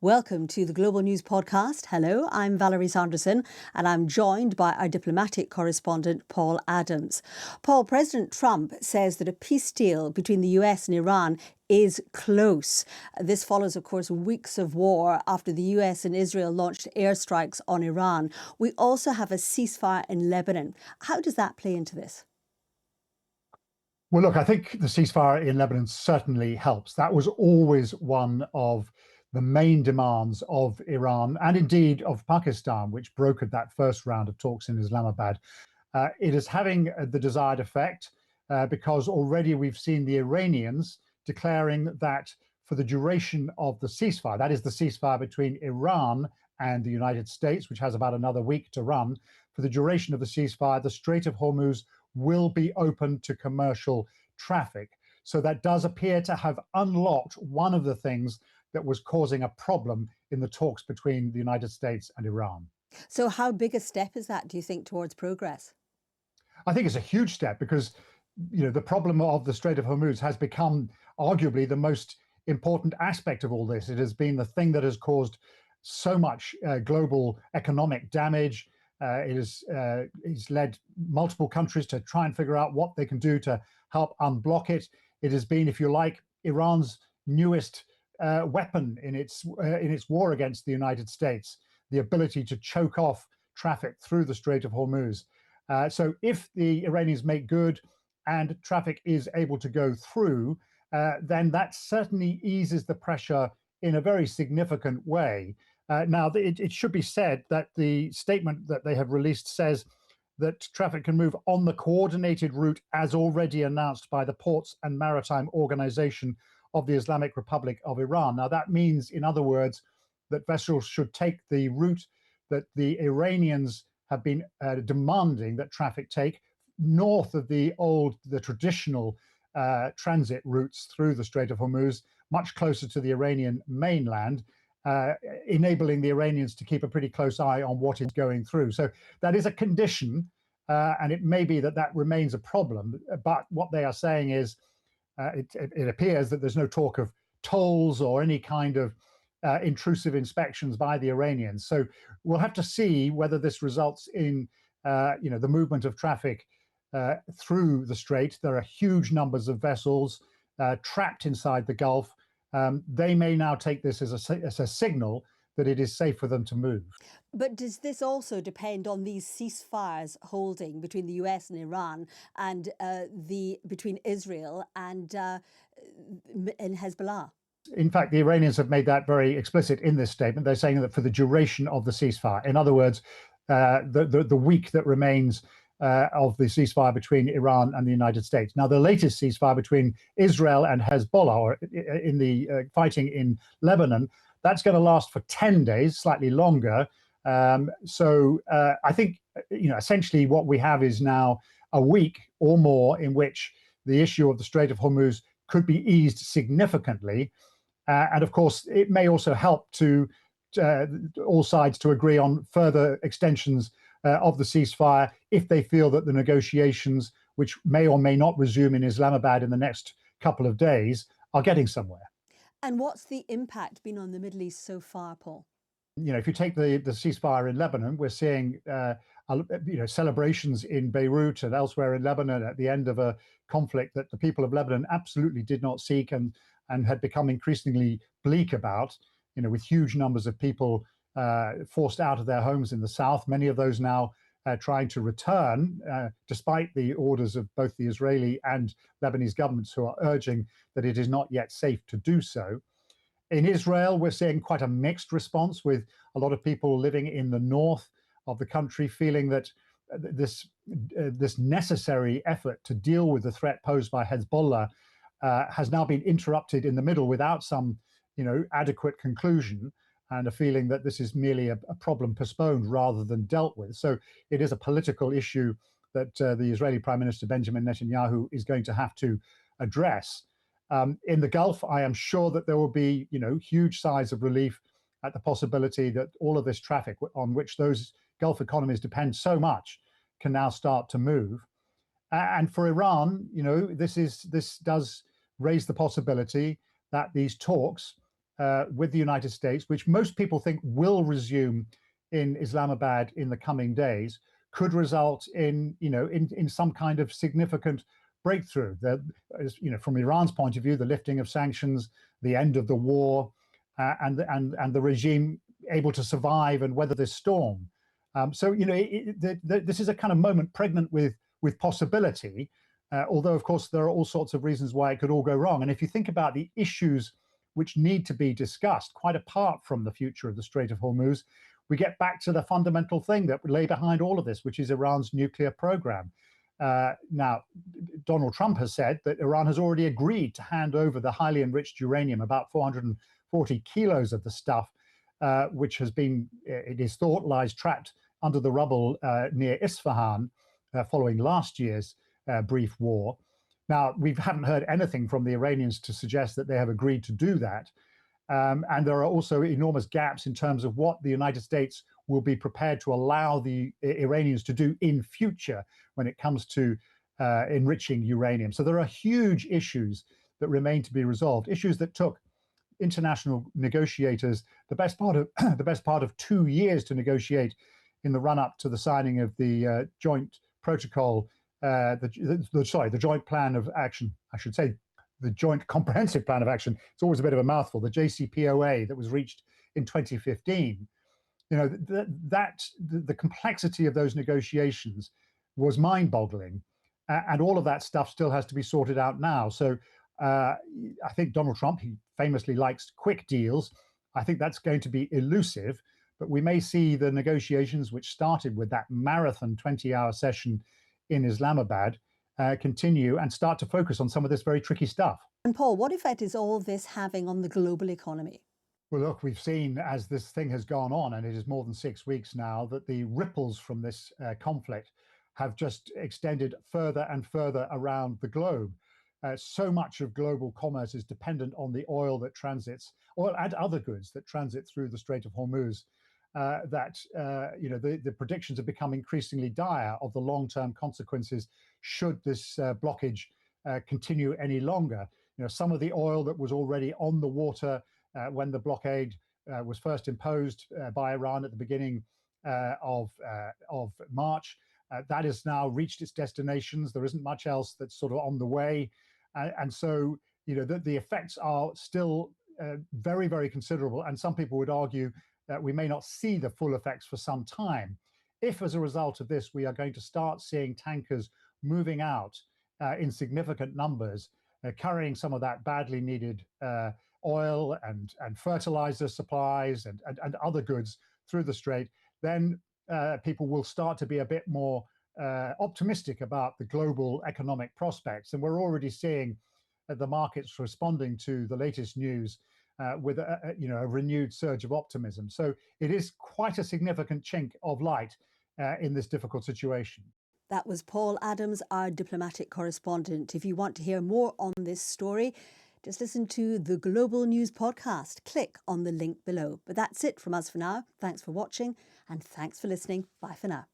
Welcome to the Global News Podcast. Hello, I'm Valerie Sanderson, and I'm joined by our diplomatic correspondent, Paul Adams. Paul, President Trump says that a peace deal between the US and Iran is close. This follows, of course, weeks of war after the US and Israel launched airstrikes on Iran. We also have a ceasefire in Lebanon. How does that play into this? Well, look, I think the ceasefire in Lebanon certainly helps. That was always one of the main demands of Iran and indeed of Pakistan, which brokered that first round of talks in Islamabad. It is having the desired effect because already we've seen the Iranians declaring that for the duration of the ceasefire, that is the ceasefire between Iran and the United States, which has about another week to run, for the duration of the ceasefire, the Strait of Hormuz will be open to commercial traffic. So that does appear to have unlocked one of the things that was causing a problem in the talks between the United States and Iran. So how big a step is that, do you think, towards progress? I think it's a huge step because, the problem of the Strait of Hormuz has become arguably the most important aspect of all this. It has been the thing that has caused so much global economic damage. It's led multiple countries to try and figure out what they can do to help unblock it. It has been, if you like, Iran's newest weapon in its war against the United States, the ability to choke off traffic through the Strait of Hormuz. So if the Iranians make good and traffic is able to go through, then that certainly eases the pressure in a very significant way. Now, it should be said that the statement that they have released says that traffic can move on the coordinated route as already announced by the Ports and Maritime Organization of the Islamic Republic of Iran. Now, that means, in other words, that vessels should take the route that the Iranians have been demanding that traffic take north of the traditional transit routes through the Strait of Hormuz, much closer to the Iranian mainland, enabling the Iranians to keep a pretty close eye on what is going through. So that is a condition, and it may be that that remains a problem. But what they are saying is it appears that there's no talk of tolls or any kind of intrusive inspections by the Iranians. So we'll have to see whether this results in the movement of traffic through the strait. There are huge numbers of vessels trapped inside the Gulf. They may now take this as a signal that it is safe for them to move. But does this also depend on these ceasefires holding between the US and Iran and between Israel and Hezbollah? In fact, the Iranians have made that very explicit in this statement. They're saying that for the duration of the ceasefire, in other words, the week that remains of the ceasefire between Iran and the United States. Now, the latest ceasefire between Israel and Hezbollah, or in the fighting in Lebanon, that's going to last for 10 days, slightly longer. So I think, essentially what we have is now a week or more in which the issue of the Strait of Hormuz could be eased significantly. And of course, it may also help to all sides to agree on further extensions of the ceasefire if they feel that the negotiations, which may or may not resume in Islamabad in the next couple of days, are getting somewhere. And what's the impact been on the Middle East so far, Paul? If you take the ceasefire in Lebanon, we're seeing celebrations in Beirut and elsewhere in Lebanon at the end of a conflict that the people of Lebanon absolutely did not seek and had become increasingly bleak about, with huge numbers of people forced out of their homes in the south, many of those now trying to return, despite the orders of both the Israeli and Lebanese governments who are urging that it is not yet safe to do so. In Israel, we're seeing quite a mixed response, with a lot of people living in the north of the country feeling that this necessary effort to deal with the threat posed by Hezbollah has now been interrupted in the middle without some adequate conclusion, and a feeling that this is merely a problem postponed rather than dealt with. So it is a political issue that the Israeli Prime Minister Benjamin Netanyahu is going to have to address. In the Gulf, I am sure that there will be, huge sighs of relief at the possibility that all of this traffic on which those Gulf economies depend so much can now start to move. And for Iran, this does raise the possibility that these talks with the United States, which most people think will resume in Islamabad in the coming days, could result in, in some kind of significant breakthrough. That, from Iran's point of view, the lifting of sanctions, the end of the war, and the regime able to survive and weather this storm. This is a kind of moment pregnant with possibility. Although, of course, there are all sorts of reasons why it could all go wrong. And if you think about the issues which need to be discussed, quite apart from the future of the Strait of Hormuz, we get back to the fundamental thing that lay behind all of this, which is Iran's nuclear program. Now, Donald Trump has said that Iran has already agreed to hand over the highly enriched uranium, about 440 kilos of the stuff, which has been, it is thought, lies trapped under the rubble near Isfahan following last year's brief war. Now, we haven't heard anything from the Iranians to suggest that they have agreed to do that. And there are also enormous gaps in terms of what the United States will be prepared to allow the Iranians to do in future when it comes to enriching uranium. So there are huge issues that remain to be resolved, issues that took international negotiators the best part of 2 years to negotiate in the run-up to the signing of the joint protocol, the joint plan of action, I should say, the Joint Comprehensive Plan of Action. It's always a bit of a mouthful. The JCPOA that was reached in 2015. The complexity of those negotiations was mind-boggling, and all of that stuff still has to be sorted out now. So I think Donald Trump, he famously likes quick deals. I think that's going to be elusive, but we may see the negotiations, which started with that marathon 20-hour session in Islamabad, continue and start to focus on some of this very tricky stuff. And Paul, what effect is all this having on the global economy? Well, look, we've seen as this thing has gone on, and it is more than 6 weeks now, that the ripples from this conflict have just extended further and further around the globe. So much of global commerce is dependent on the oil and other goods that transit through the Strait of Hormuz. The predictions have become increasingly dire of the long-term consequences should this blockage continue any longer. Some of the oil that was already on the water when the blockade was first imposed by Iran at the beginning of March, that has now reached its destinations. There isn't much else that's sort of on the way, and so the effects are still very, very considerable. And some people would argue that we may not see the full effects for some time. If, as a result of this, we are going to start seeing tankers moving out in significant numbers, carrying some of that badly needed oil and fertilizer supplies and other goods through the strait, then people will start to be a bit more optimistic about the global economic prospects. And we're already seeing the markets responding to the latest news with a renewed surge of optimism. So it is quite a significant chink of light in this difficult situation. That was Paul Adams, our diplomatic correspondent. If you want to hear more on this story, just listen to the Global News podcast. Click on the link below. But that's it from us for now. Thanks for watching and thanks for listening. Bye for now.